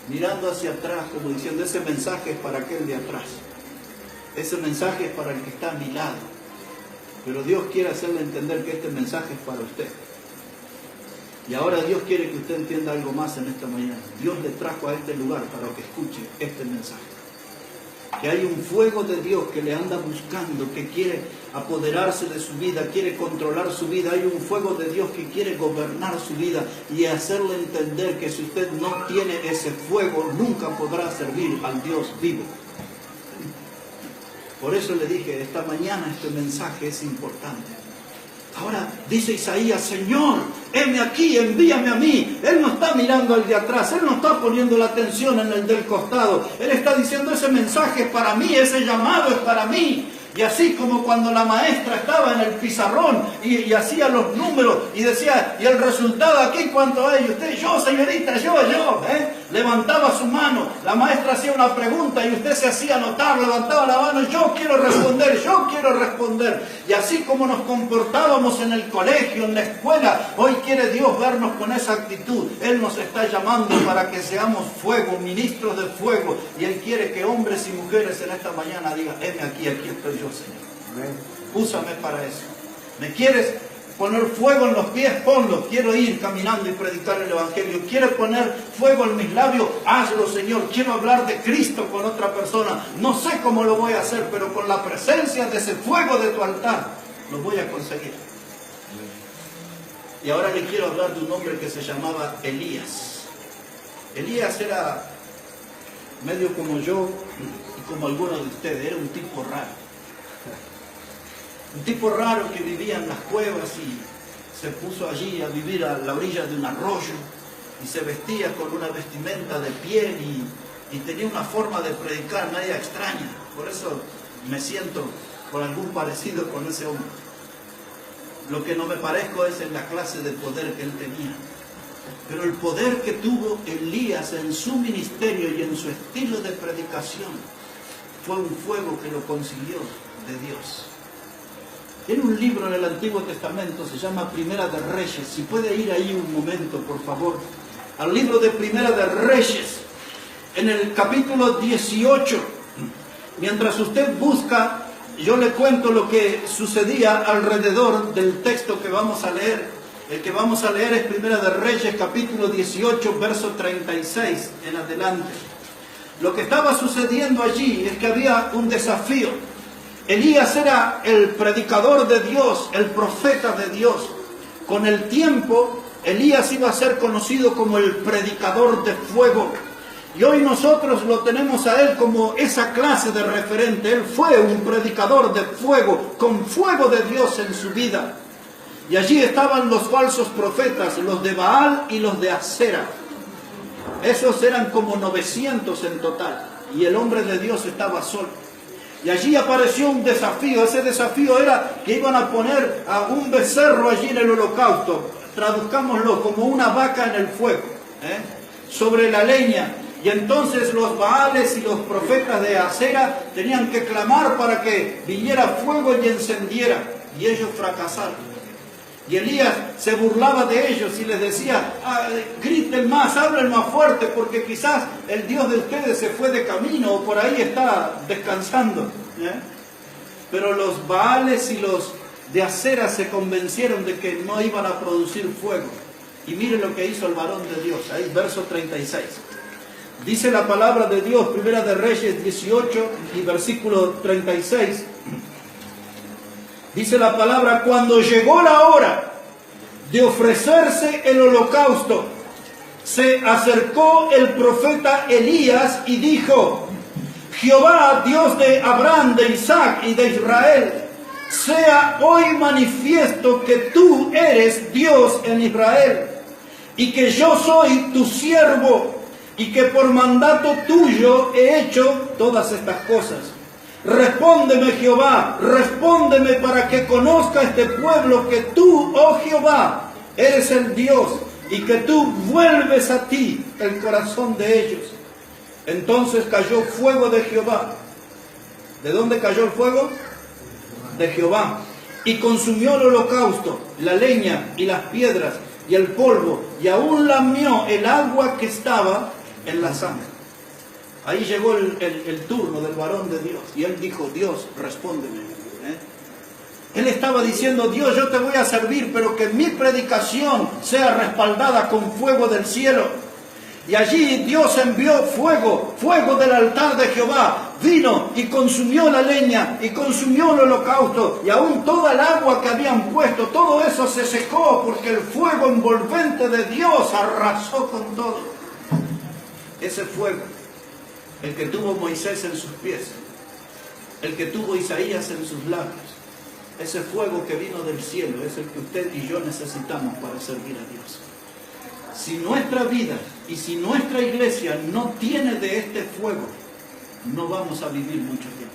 mirando hacia atrás, como diciendo, ese mensaje es para aquel de atrás. Ese mensaje es para el que está a mi lado. Pero Dios quiere hacerle entender que este mensaje es para usted. Y ahora Dios quiere que usted entienda algo más en esta mañana. Dios le trajo a este lugar para que escuche este mensaje. Que hay un fuego de Dios que le anda buscando, que quiere apoderarse de su vida, quiere controlar su vida. Hay un fuego de Dios que quiere gobernar su vida y hacerle entender que si usted no tiene ese fuego, nunca podrá servir al Dios vivo. Por eso le dije, esta mañana este mensaje es importante. Ahora dice Isaías, Señor, heme aquí, envíame a mí. Él no está mirando al de atrás, Él no está poniendo la atención en el del costado. Él está diciendo, ese mensaje es para mí, ese llamado es para mí. Y así como cuando la maestra estaba en el pizarrón y hacía los números y decía, y el resultado aquí, ¿cuánto hay? Usted, yo, señorita, yo, levantaba su mano, la maestra hacía una pregunta y usted se hacía notar, levantaba la mano, yo quiero responder, yo quiero responder. Y así como nos comportábamos en el colegio, en la escuela, hoy quiere Dios vernos con esa actitud. Él nos está llamando para que seamos fuego, ministros de fuego. Y Él quiere que hombres y mujeres en esta mañana digan, heme aquí, aquí estoy yo, Señor. Amén. Úsame para eso. ¿Me quieres poner fuego en los pies? Ponlo. Quiero ir caminando y predicar el Evangelio. ¿Quieres poner fuego en mis labios? Hazlo, Señor. Quiero hablar de Cristo con otra persona. No sé cómo lo voy a hacer, pero con la presencia de ese fuego de tu altar, lo voy a conseguir. Y ahora le quiero hablar de un hombre que se llamaba Elías. Elías era medio como yo y como algunos de ustedes. Era un tipo raro. Un tipo raro que vivía en las cuevas y se puso allí a vivir a la orilla de un arroyo y se vestía con una vestimenta de piel y tenía una forma de predicar media extraña. Por eso me siento con algún parecido con ese hombre. Lo que no me parezco es en la clase de poder que él tenía. Pero el poder que tuvo Elías en su ministerio y en su estilo de predicación fue un fuego que lo consiguió de Dios. Tiene un libro en el Antiguo Testamento, se llama Primera de Reyes. Si puede ir ahí un momento, por favor, al libro de Primera de Reyes, en el capítulo 18. Mientras usted busca, yo le cuento lo que sucedía alrededor del texto que vamos a leer. El que vamos a leer es Primera de Reyes, capítulo 18, verso 36 en adelante. Lo que estaba sucediendo allí es que había un desafío. Elías era el predicador de Dios, el profeta de Dios. Con el tiempo, Elías iba a ser conocido como el predicador de fuego. Y hoy nosotros lo tenemos a él como esa clase de referente. Él fue un predicador de fuego, con fuego de Dios en su vida. Y allí estaban los falsos profetas, los de Baal y los de Asera. Esos eran como 900 en total. Y el hombre de Dios estaba solo. Y allí apareció un desafío. Ese desafío era que iban a poner a un becerro allí en el holocausto. Traduzcámoslo como una vaca en el fuego, sobre la leña. Y entonces los Baales y los profetas de Asera tenían que clamar para que viniera fuego y encendiera. Y ellos fracasaron. Y Elías se burlaba de ellos y les decía, griten más, hablen más fuerte, porque quizás el Dios de ustedes se fue de camino o por ahí está descansando. Pero los Baales y los de Asera se convencieron de que no iban a producir fuego. Y miren lo que hizo el varón de Dios, ahí verso 36. Dice la palabra de Dios, Primera de Reyes 18 y versículo 36. Dice la palabra, cuando llegó la hora de ofrecerse el holocausto, se acercó el profeta Elías y dijo, Jehová, Dios de Abraham, de Isaac y de Israel, sea hoy manifiesto que tú eres Dios en Israel, y que yo soy tu siervo, y que por mandato tuyo he hecho todas estas cosas. Respóndeme, Jehová, respóndeme para que conozca este pueblo que tú, oh Jehová, eres el Dios y que tú vuelves a ti el corazón de ellos. Entonces cayó fuego de Jehová. ¿De dónde cayó el fuego? De Jehová. Y consumió el holocausto, la leña y las piedras y el polvo, y aún lamió el agua que estaba en la zanja. Ahí llegó el turno del varón de Dios. Y él dijo, Dios, respóndeme. Él estaba diciendo, Dios, yo te voy a servir, pero que mi predicación sea respaldada con fuego del cielo. Y allí Dios envió fuego, fuego del altar de Jehová. Vino y consumió la leña y consumió el holocausto. Y aún toda el agua que habían puesto, todo eso se secó porque el fuego envolvente de Dios arrasó con todo. Ese fuego, el que tuvo Moisés en sus pies, el que tuvo Isaías en sus labios, ese fuego que vino del cielo es el que usted y yo necesitamos para servir a Dios. Si nuestra vida y si nuestra iglesia no tiene de este fuego, no vamos a vivir mucho tiempo.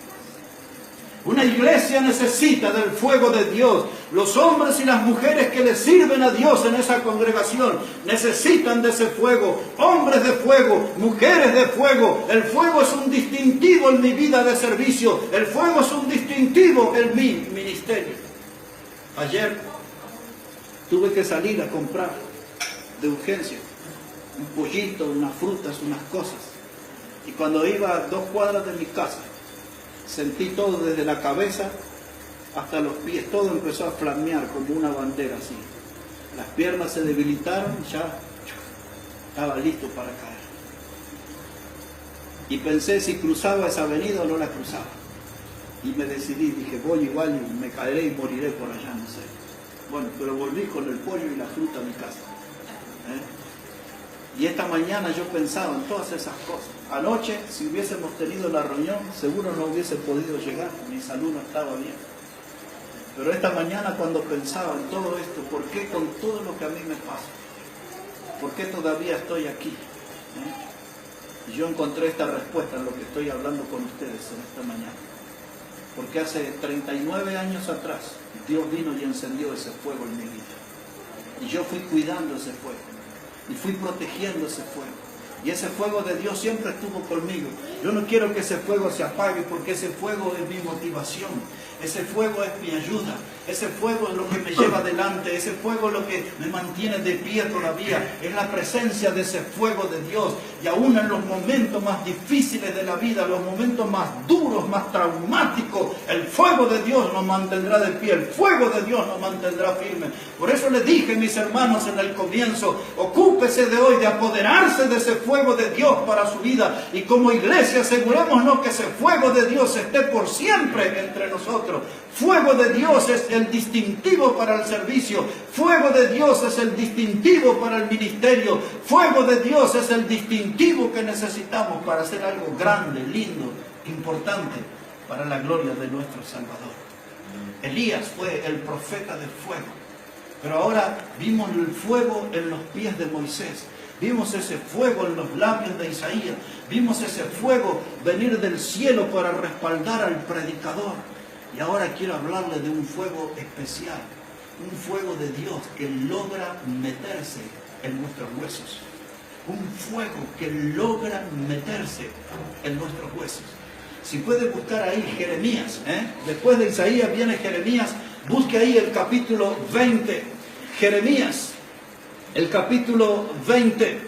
Una iglesia necesita del fuego de Dios. Los hombres y las mujeres que le sirven a Dios en esa congregación necesitan de ese fuego. Hombres de fuego, mujeres de fuego. El fuego es un distintivo en mi vida de servicio. El fuego es un distintivo en mi ministerio. Ayer tuve que salir a comprar de urgencia un pollito, unas frutas, unas cosas. Y cuando iba a 2 cuadras de mi casa, sentí todo desde la cabeza hasta los pies, todo empezó a flamear como una bandera así. Las piernas se debilitaron, ya estaba listo para caer. Y pensé si cruzaba esa avenida o no la cruzaba. Y me decidí, dije, voy igual y me caeré y moriré por allá, no sé. Bueno, pero volví con el pollo y la fruta a mi casa. Y esta mañana yo pensaba en todas esas cosas. Anoche, si hubiésemos tenido la reunión, seguro no hubiese podido llegar, mi salud no estaba bien. Pero esta mañana cuando pensaba en todo esto, ¿por qué con todo lo que a mí me pasa? ¿Por qué todavía estoy aquí? Y yo encontré esta respuesta en lo que estoy hablando con ustedes en esta mañana. Porque hace 39 años atrás, Dios vino y encendió ese fuego en mi vida. Y yo fui cuidando ese fuego. Y fui protegiendo ese fuego. Y ese fuego de Dios siempre estuvo conmigo. Yo no quiero que ese fuego se apague porque ese fuego es mi motivación. Ese fuego es mi ayuda. Ese fuego es lo que me lleva adelante. Ese fuego es lo que me mantiene de pie todavía. Es la presencia de ese fuego de Dios. Y aún en los momentos más difíciles de la vida, los momentos más duros, más traumáticos, el fuego de Dios nos mantendrá de pie. El fuego de Dios nos mantendrá firme. Por eso les dije, mis hermanos, en el comienzo, ocúpese de hoy de apoderarse de ese fuego de Dios para su vida. Y como iglesia asegurémonos que ese fuego de Dios esté por siempre entre nosotros. Fuego de Dios es el distintivo para el servicio. Fuego de Dios es el distintivo para el ministerio. Fuego de Dios es el distintivo que necesitamos para hacer algo grande, lindo, importante para la gloria de nuestro Salvador. Elías fue el profeta del fuego. Pero ahora vimos el fuego en los pies de Moisés. Vimos ese fuego en los labios de Isaías. Vimos ese fuego venir del cielo para respaldar al predicador. Y ahora quiero hablarle de un fuego especial, un fuego de Dios que logra meterse en nuestros huesos. Un fuego que logra meterse en nuestros huesos. Si puede buscar ahí Jeremías, después de Isaías viene Jeremías, busque ahí el capítulo 20. Jeremías, el capítulo 20.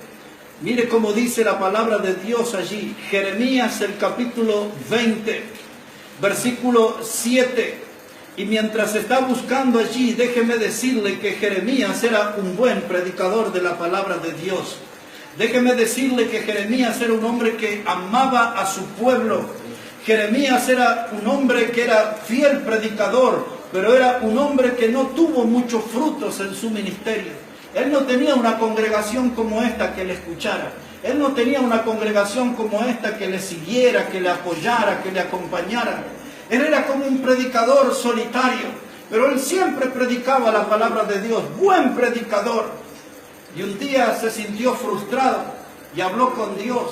Mire cómo dice la palabra de Dios allí. Jeremías, el capítulo 20. Versículo 7, y mientras está buscando allí, déjeme decirle que Jeremías era un buen predicador de la palabra de Dios. Déjeme decirle que Jeremías era un hombre que amaba a su pueblo. Jeremías era un hombre que era fiel predicador, pero era un hombre que no tuvo muchos frutos en su ministerio. Él no tenía una congregación como esta que le escuchara. Él no tenía una congregación como esta que le siguiera, que le apoyara, que le acompañara. Él era como un predicador solitario, pero él siempre predicaba la palabra de Dios, buen predicador. Y un día se sintió frustrado y habló con Dios.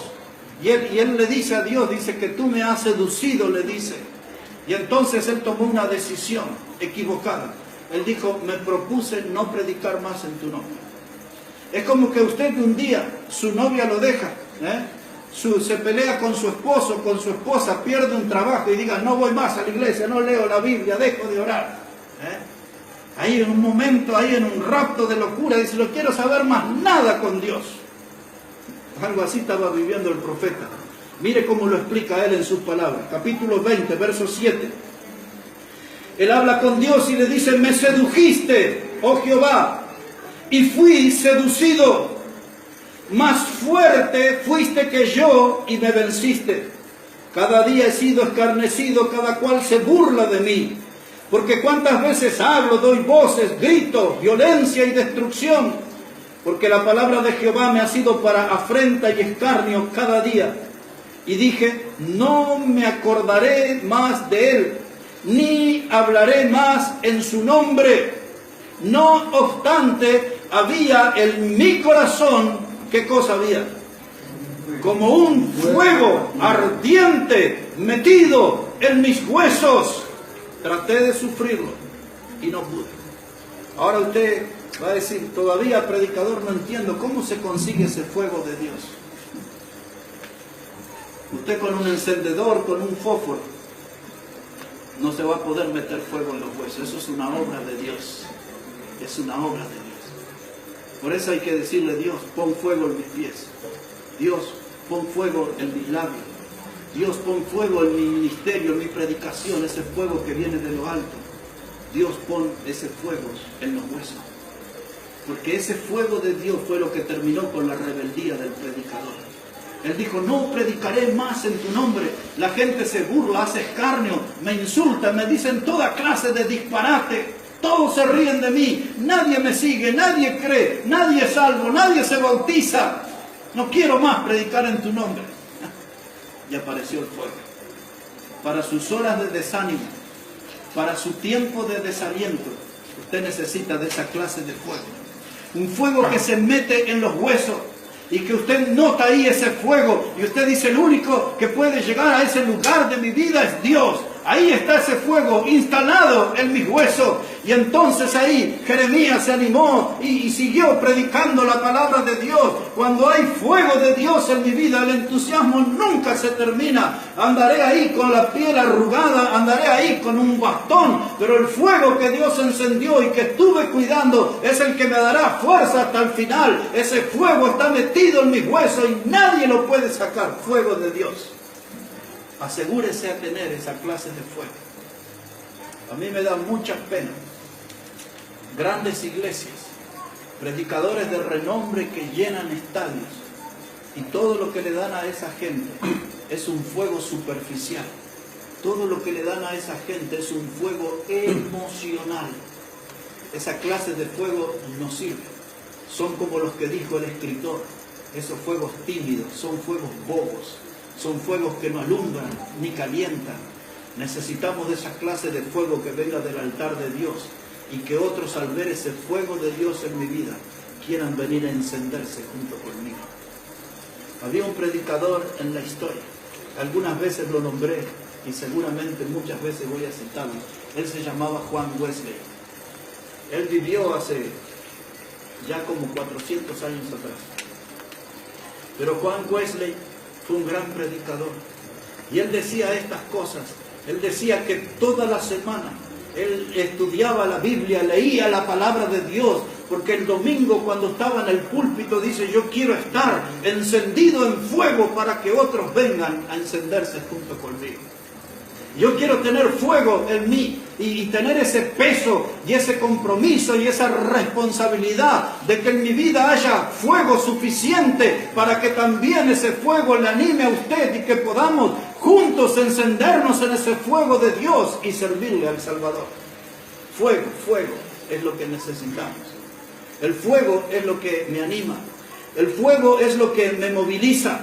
Y él le dice a Dios, dice que tú me has seducido, le dice. Y entonces él tomó una decisión equivocada. Él dijo, me propuse no predicar más en tu nombre. Es como que usted un día, su novia lo deja, se pelea con su esposo, con su esposa, pierde un trabajo y diga, no voy más a la iglesia, no leo la Biblia, dejo de orar. Ahí en un momento, ahí en un rapto de locura, dice, no quiero saber más nada con Dios. Algo así estaba viviendo el profeta. Mire cómo lo explica él en sus palabras. Capítulo 20, verso 7. Él habla con Dios y le dice: me sedujiste, oh Jehová, y fui seducido. Más fuerte fuiste que yo y me venciste. Cada día he sido escarnecido, cada cual se burla de mí. Porque cuántas veces hablo, doy voces, grito, violencia y destrucción. Porque la palabra de Jehová me ha sido para afrenta y escarnio cada día. Y dije: no me acordaré más de él, ni hablaré más en su nombre. No obstante, había en mi corazón, ¿qué cosa había? Como un fuego ardiente metido en mis huesos. Traté de sufrirlo y no pude. Ahora usted va a decir: todavía, predicador, no entiendo cómo se consigue ese fuego de Dios. Usted con un encendedor, con un fósforo, no se va a poder meter fuego en los huesos. Eso es una obra de Dios. Es una obra de Dios. Por eso hay que decirle: Dios, pon fuego en mis pies. Dios, pon fuego en mis labios. Dios, pon fuego en mi ministerio, en mi predicación, ese fuego que viene de lo alto. Dios, pon ese fuego en los huesos. Porque ese fuego de Dios fue lo que terminó con la rebeldía del predicador. Él dijo: no predicaré más en tu nombre. La gente se burla, hace escarnio, me insulta, me dicen toda clase de disparate. Todos se ríen de mí, nadie me sigue, nadie cree, nadie es salvo, nadie se bautiza. No quiero más predicar en tu nombre. Y apareció el fuego. Para sus horas de desánimo, para su tiempo de desaliento, usted necesita de esa clase de fuego. Un fuego que se mete en los huesos y que usted nota ahí ese fuego y usted dice: el único que puede llegar a ese lugar de mi vida es Dios. Ahí está ese fuego instalado en mis huesos. Y entonces ahí Jeremías se animó y siguió predicando la palabra de Dios. Cuando hay fuego de Dios en mi vida, el entusiasmo nunca se termina. Andaré ahí con la piel arrugada, andaré ahí con un bastón, pero el fuego que Dios encendió y que estuve cuidando es el que me dará fuerza hasta el final. Ese fuego está metido en mis huesos y nadie lo puede sacar. Fuego de Dios. Asegúrese a tener esa clase de fuego. A mí me da mucha pena grandes iglesias, predicadores de renombre que llenan estadios, y todo lo que le dan a esa gente es un fuego superficial. Todo lo que le dan a esa gente es un fuego emocional. Esa clase de fuego no sirve. Son como los que dijo el escritor: esos fuegos tímidos, son fuegos bobos. Son fuegos que no alumbran ni calientan. Necesitamos de esa clase de fuego que venga del altar de Dios y que otros, al ver ese fuego de Dios en mi vida, quieran venir a encenderse junto conmigo. Había un predicador en la historia. Algunas veces lo nombré y seguramente muchas veces voy a citarlo. Él se llamaba Juan Wesley. Él vivió hace ya como 400 años atrás. Pero Juan Wesley fue un gran predicador. Y él decía estas cosas. Él decía que toda la semana él estudiaba la Biblia, leía la palabra de Dios, porque el domingo cuando estaba en el púlpito dice: yo quiero estar encendido en fuego para que otros vengan a encenderse junto conmigo. Yo quiero tener fuego en mí y tener ese peso y ese compromiso y esa responsabilidad de que en mi vida haya fuego suficiente para que también ese fuego le anime a usted y que podamos juntos encendernos en ese fuego de Dios y servirle al Salvador. Fuego, fuego es lo que necesitamos. El fuego es lo que me anima. El fuego es lo que me moviliza.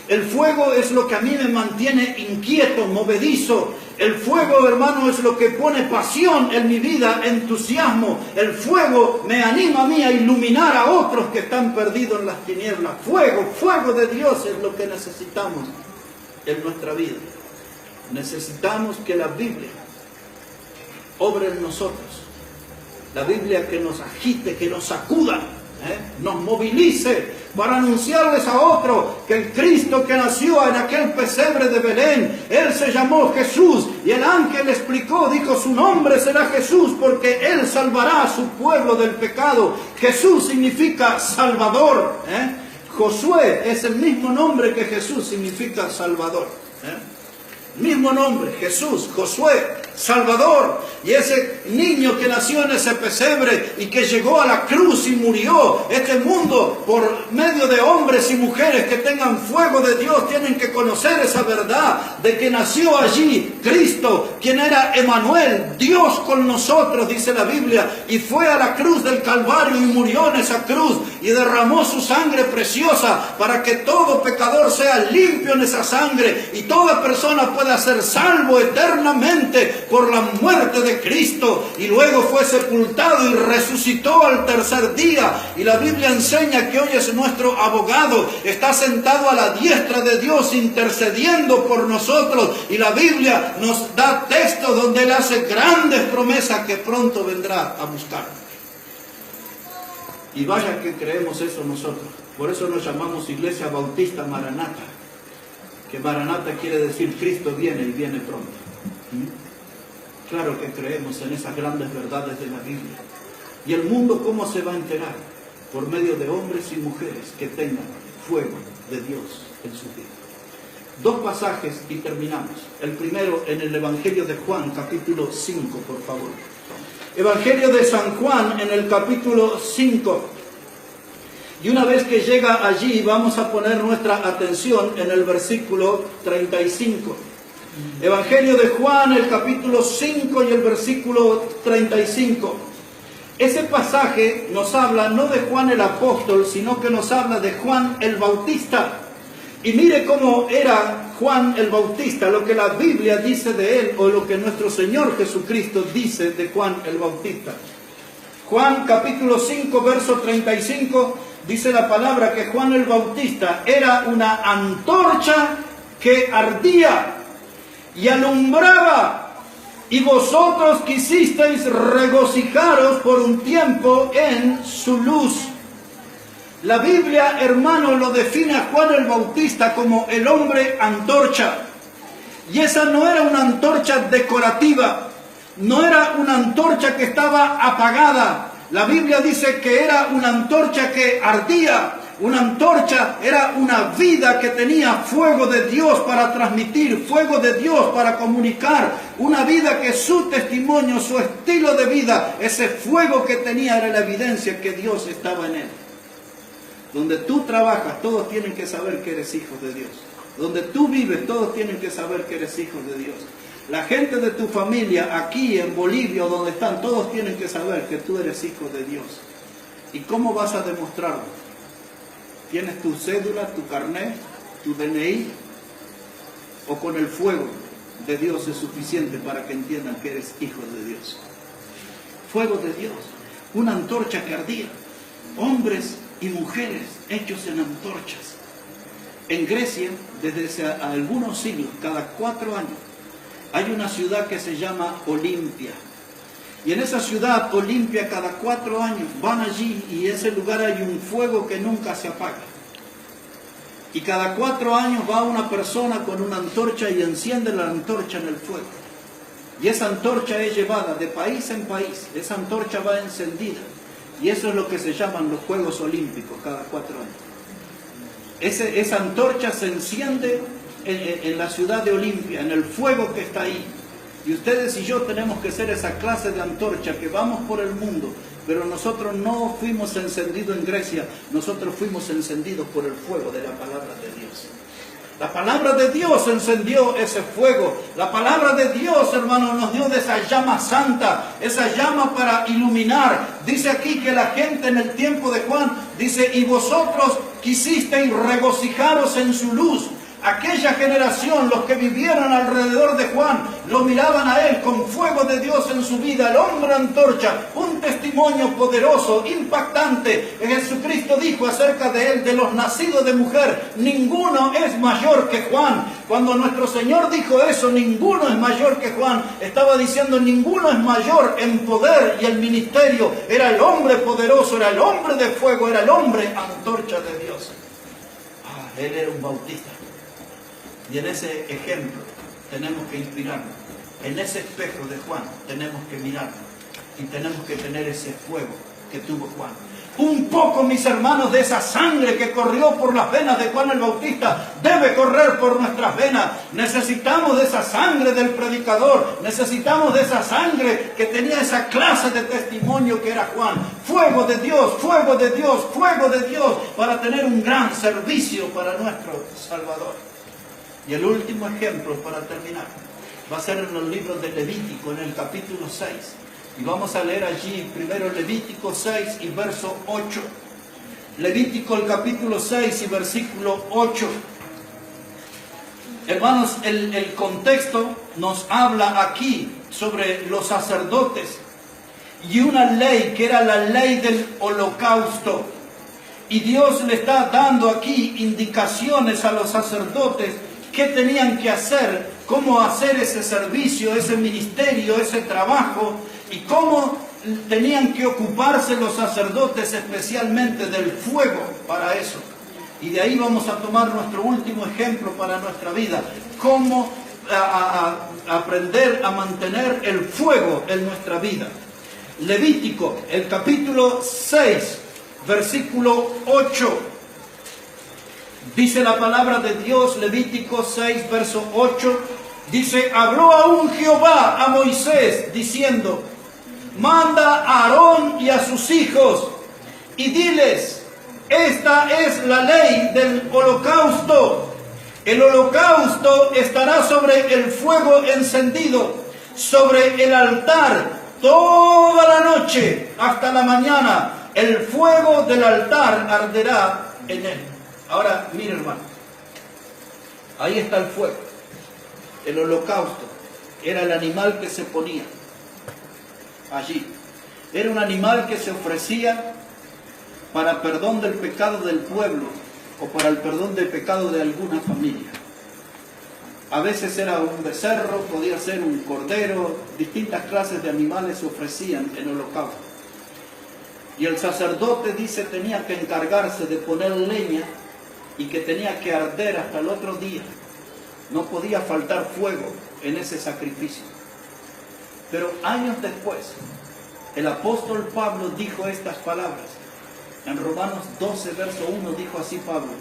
El fuego es lo que a mí me mantiene inquieto, movedizo. El fuego, hermano, es lo que pone pasión en mi vida, entusiasmo. El fuego me anima a mí a iluminar a otros que están perdidos en las tinieblas. Fuego, fuego de Dios es lo que necesitamos en nuestra vida. Necesitamos que la Biblia obre en nosotros. La Biblia que nos agite, que nos sacuda, nos movilice para anunciarles a otros que el Cristo que nació en aquel pesebre de Belén, Él se llamó Jesús, y el ángel le explicó, dijo: su nombre será Jesús, porque Él salvará a su pueblo del pecado. Jesús significa Salvador. Josué es el mismo nombre que Jesús, significa Salvador. Mismo nombre, Jesús, Josué, Salvador. Y ese niño que nació en ese pesebre y que llegó a la cruz y murió, este mundo, por medio de hombres y mujeres que tengan fuego de Dios, tienen que conocer esa verdad de que nació allí Cristo, quien era Emmanuel, Dios con nosotros, dice la Biblia, y fue a la cruz del Calvario y murió en esa cruz y derramó su sangre preciosa para que todo pecador sea limpio en esa sangre y toda persona pueda ser salvo eternamente por la muerte de Cristo. Y luego fue sepultado y resucitó al tercer día. Y la Biblia enseña que hoy es nuestro abogado, está sentado a la diestra de Dios intercediendo por nosotros. Y la Biblia nos da textos donde Él hace grandes promesas que pronto vendrá a buscarnos. Y vaya que creemos eso nosotros. Por eso nos llamamos Iglesia Bautista Maranata. Que Maranata quiere decir Cristo viene y viene pronto. Claro que creemos en esas grandes verdades de la Biblia. ¿Y el mundo cómo se va a enterar? Por medio de hombres y mujeres que tengan fuego de Dios en su vida. Dos pasajes y terminamos. El primero en el Evangelio de Juan, capítulo 5, por favor. Evangelio de San Juan en el capítulo 5. Y una vez que llega allí, vamos a poner nuestra atención en el versículo 35. Evangelio de Juan, el capítulo 5 y el versículo 35. Ese pasaje nos habla no de Juan el apóstol, sino que nos habla de Juan el Bautista. Y mire cómo era Juan el Bautista, lo que la Biblia dice de él, o lo que nuestro Señor Jesucristo dice de Juan el Bautista. Juan capítulo 5, verso 35, dice la palabra que Juan el Bautista era una antorcha que ardía y alumbraba, y vosotros quisisteis regocijaros por un tiempo en su luz. La Biblia, hermano, lo define a Juan el Bautista como el hombre antorcha. Y esa no era una antorcha decorativa, no era una antorcha que estaba apagada. La Biblia dice que era una antorcha que ardía. Una antorcha era una vida que tenía fuego de Dios para transmitir, fuego de Dios para comunicar. Una vida que su testimonio, su estilo de vida, ese fuego que tenía era la evidencia que Dios estaba en él. Donde tú trabajas, todos tienen que saber que eres hijo de Dios. Donde tú vives, todos tienen que saber que eres hijo de Dios. La gente de tu familia, aquí en Bolivia, donde están, todos tienen que saber que tú eres hijo de Dios. ¿Y cómo vas a demostrarlo? ¿Tienes tu cédula, tu carnet, tu DNI? ¿O con el fuego de Dios es suficiente para que entiendan que eres hijo de Dios? Fuego de Dios, una antorcha que ardía. Hombres y mujeres hechos en antorchas. En Grecia, desde hace algunos siglos, cada 4 años, hay una ciudad que se llama Olimpia. Y en esa ciudad, Olimpia, cada 4 años van allí y en ese lugar hay un fuego que nunca se apaga. Y cada 4 años va una persona con una antorcha y enciende la antorcha en el fuego. Y esa antorcha es llevada de país en país. Esa antorcha va encendida. Y eso es lo que se llaman los Juegos Olímpicos cada 4 años. Esa antorcha se enciende en la ciudad de Olimpia, en el fuego que está ahí. Y ustedes y yo tenemos que ser esa clase de antorcha que vamos por el mundo, pero nosotros no fuimos encendidos en Grecia, nosotros fuimos encendidos por el fuego de la palabra de Dios. La palabra de Dios encendió ese fuego. La palabra de Dios, hermano, nos dio de esa llama santa, esa llama para iluminar. Dice aquí que la gente en el tiempo de Juan, dice, y vosotros quisisteis regocijaros en su luz. Aquella generación, los que vivieron alrededor de Juan, lo miraban a él con fuego de Dios en su vida, el hombre antorcha, un testimonio poderoso, impactante. Jesucristo dijo acerca de él, de los nacidos de mujer, ninguno es mayor que Juan. Cuando nuestro Señor dijo eso, ninguno es mayor que Juan, estaba diciendo ninguno es mayor en poder y el ministerio. Era el hombre poderoso, era el hombre de fuego, era el hombre antorcha de Dios. Él era un bautista. Y en ese ejemplo tenemos que inspirarnos. En ese espejo de Juan tenemos que mirarnos. Y tenemos que tener ese fuego que tuvo Juan. Un poco, mis hermanos, de esa sangre que corrió por las venas de Juan el Bautista debe correr por nuestras venas. Necesitamos de esa sangre del predicador. Necesitamos de esa sangre que tenía esa clase de testimonio que era Juan. Fuego de Dios, fuego de Dios, fuego de Dios, para tener un gran servicio para nuestro Salvador. Y el último ejemplo, para terminar, va a ser en los libros de Levítico, en el capítulo 6. Y vamos a leer allí primero Levítico 6 y verso 8. Levítico el capítulo 6 y versículo 8. Hermanos, el contexto nos habla aquí sobre los sacerdotes y una ley que era la ley del holocausto. Y Dios le está dando aquí indicaciones a los sacerdotes qué tenían que hacer, cómo hacer ese servicio, ese ministerio, ese trabajo, y cómo tenían que ocuparse los sacerdotes especialmente del fuego para eso. Y de ahí vamos a tomar nuestro último ejemplo para nuestra vida, cómo aprender a mantener el fuego en nuestra vida. Levítico, el capítulo 6, versículo 8. Dice la palabra de Dios, Levítico 6, verso 8, dice: habló aún Jehová a Moisés, diciendo: manda a Aarón y a sus hijos, y diles, esta es la ley del holocausto. El holocausto estará sobre el fuego encendido, sobre el altar, toda la noche hasta la mañana. El fuego del altar arderá en él. Ahora, mire, hermano, ahí está el fuego. El holocausto era el animal que se ponía allí. Era un animal que se ofrecía para perdón del pecado del pueblo o para el perdón del pecado de alguna familia. A veces era un becerro, podía ser un cordero, distintas clases de animales se ofrecían en holocausto. Y el sacerdote, dice, tenía que encargarse de poner leña y que tenía que arder hasta el otro día. No podía faltar fuego en ese sacrificio. Pero años después, el apóstol Pablo dijo estas palabras. En Romanos 12, verso 1, dijo así Pablo.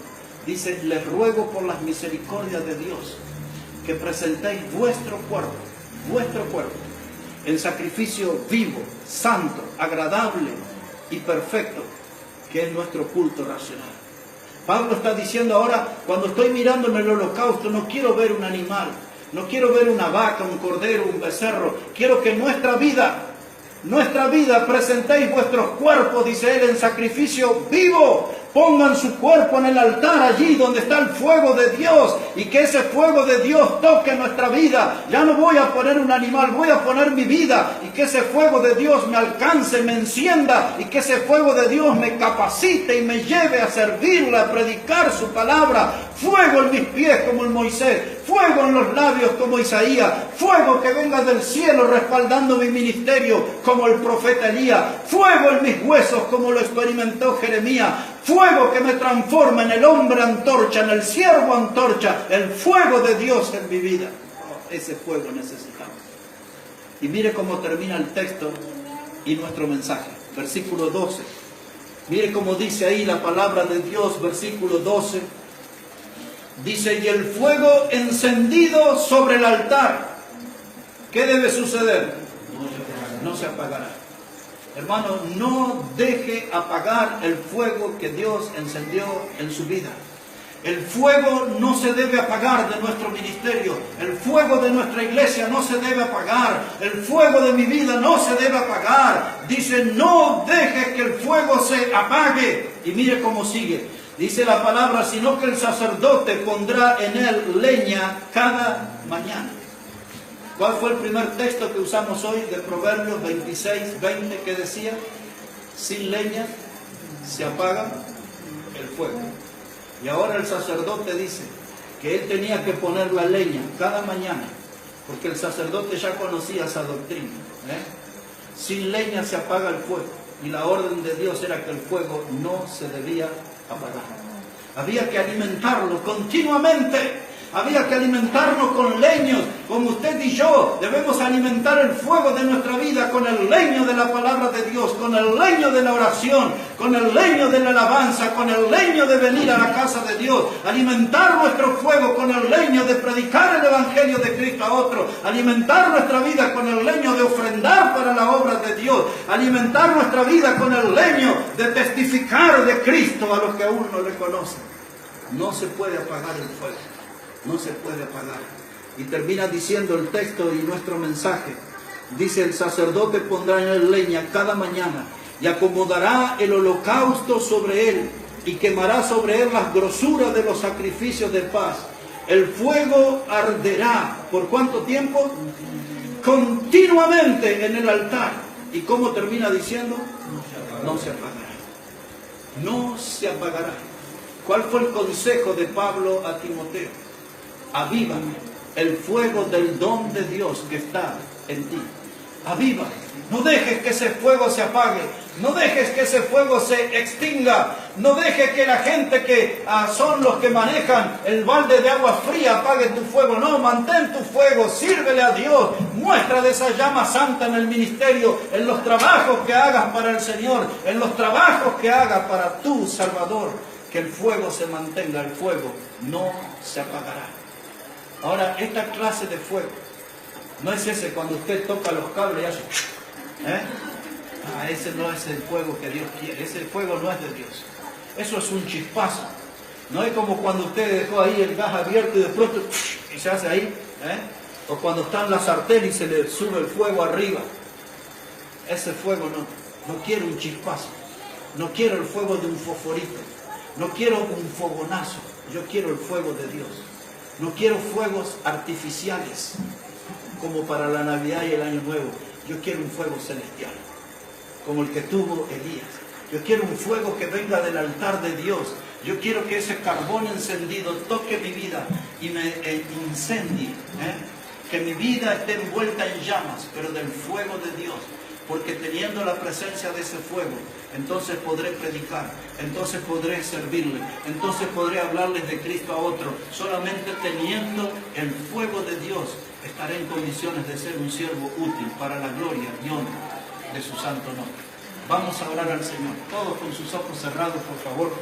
Dice: les ruego por las misericordias de Dios que presentéis vuestro cuerpo, en sacrificio vivo, santo, agradable y perfecto, que es nuestro culto racional. Pablo está diciendo ahora, cuando estoy mirando en el holocausto, no quiero ver un animal, no quiero ver una vaca, un cordero, un becerro. Quiero que nuestra vida presentéis vuestros cuerpos, dice él, en sacrificio vivo. Pongan su cuerpo en el altar, allí donde está el fuego de Dios, y que ese fuego de Dios toque nuestra vida. Ya no voy a poner un animal, voy a poner mi vida, y que ese fuego de Dios me alcance, me encienda, y que ese fuego de Dios me capacite y me lleve a servirle, a predicar su palabra. Fuego en mis pies como el Moisés, fuego en los labios como Isaías, fuego que venga del cielo respaldando mi ministerio como el profeta Elías, fuego en mis huesos como lo experimentó Jeremías, fuego que me transforma en el hombre antorcha, en el siervo antorcha, el fuego de Dios en mi vida. Ese fuego necesitamos. Y mire cómo termina el texto y nuestro mensaje. Versículo 12. Mire cómo dice ahí la palabra de Dios, versículo 12. Dice: y el fuego encendido sobre el altar, ¿qué debe suceder? No se apagará. Hermano, no deje apagar el fuego que Dios encendió en su vida. El fuego no se debe apagar de nuestro ministerio. El fuego de nuestra iglesia no se debe apagar. El fuego de mi vida no se debe apagar. Dice: no deje que el fuego se apague. Y mire cómo sigue. Dice la palabra: sino que el sacerdote pondrá en él leña cada mañana. ¿Cuál fue el primer texto que usamos hoy de Proverbios 26, 20, que decía? Sin leña se apaga el fuego. Y ahora el sacerdote dice que él tenía que poner la leña cada mañana, porque el sacerdote ya conocía esa doctrina. Sin leña se apaga el fuego. Y la orden de Dios era que el fuego no se debía apagar. Había que alimentarlo continuamente. Había que alimentarnos con leños, como usted y yo. Debemos alimentar el fuego de nuestra vida con el leño de la palabra de Dios, con el leño de la oración, con el leño de la alabanza, con el leño de venir a la casa de Dios. Alimentar nuestro fuego con el leño de predicar el Evangelio de Cristo a otro. Alimentar nuestra vida con el leño de ofrendar para la obra de Dios. Alimentar nuestra vida con el leño de testificar de Cristo a los que aún no le conocen. No se puede apagar el fuego. No se puede apagar. Y termina diciendo el texto y nuestro mensaje. Dice: el sacerdote pondrá en él leña cada mañana y acomodará el holocausto sobre él y quemará sobre él las grosuras de los sacrificios de paz. El fuego arderá. ¿Por cuánto tiempo? Continuamente en el altar. ¿Y cómo termina diciendo? No se apagará. No se apagará. ¿Cuál fue el consejo de Pablo a Timoteo? Aviva el fuego del don de Dios que está en ti. Aviva. No dejes que ese fuego se apague. No dejes que ese fuego se extinga. No dejes que la gente que son los que manejan el balde de agua fría apague tu fuego. No, mantén tu fuego. Sírvele a Dios. Muestra de esa llama santa en el ministerio, en los trabajos que hagas para el Señor, en los trabajos que hagas para tu Salvador. Que el fuego se mantenga. El fuego no se apagará. Ahora, esta clase de fuego no es ese cuando usted toca los cables y hace... ese no es el fuego que Dios quiere. Ese fuego no es de Dios. Eso es un chispazo. No es como cuando usted dejó ahí el gas abierto y de pronto y se hace ahí. O cuando está en la sartén y se le sube el fuego arriba. Ese fuego no quiero un chispazo. No quiero el fuego de un fosforito. No quiero un fogonazo. Yo quiero el fuego de Dios. No quiero fuegos artificiales como para la Navidad y el Año Nuevo. Yo quiero un fuego celestial, como el que tuvo Elías. Yo quiero un fuego que venga del altar de Dios. Yo quiero que ese carbón encendido toque mi vida y me incendie. Que mi vida esté envuelta en llamas, pero del fuego de Dios. Porque teniendo la presencia de ese fuego, entonces podré predicar, entonces podré servirle, entonces podré hablarles de Cristo a otro. Solamente teniendo el fuego de Dios, estaré en condiciones de ser un siervo útil para la gloria y honra de su santo nombre. Vamos a orar al Señor. Todos con sus ojos cerrados, por favor.